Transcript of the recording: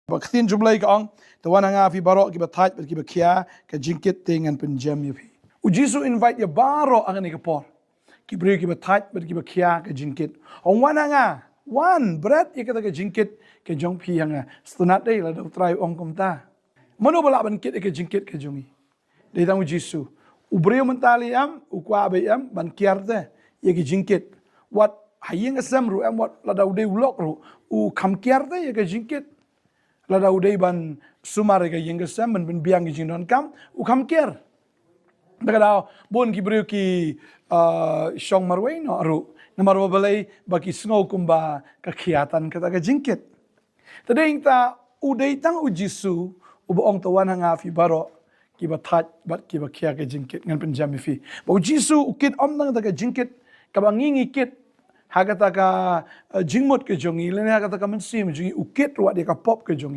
Baktin jumlai ka ong tawana nga fi baroh ki thait ki khia ka jingkit tingan penjam yu fi. Ujisu invite ya baroh ang ni kapor. Ki bri ki thait ki khia ka jingkit. Ong wana nga wan bread ya kata ka jingkit ka jong pi hanga. Stunat dai la do try ong kumta. Mano bala ban kit ka jingkit ka jongi. Dai tang ujisu. Ubreu mentali am ukwa be am ban kiarte ya ki jingkit. Wat hayeng asam ru am wat la dau dei ulok ru u kam kiarte ya ka jingkit. Lada udai ban sumar ke yang kesam ban biang ke jingdon kam u kam ker. Daga bon ki bru ki shong marwai no aru na marwa balai baki snow kumba ka khiatan kata ka jingkit. Tadeng ta udai tang ujisu uboong tawan hanga fi baro ki ba that bat ki ba khia ka jingkit ngan penjam fi. Ba ujisu ukit om nang ta ka jingkit ka bangingi kit hagata ka jingmut ke jongi lene hagata ka mensim jongi ukit ruat dia ka pop ke jongi.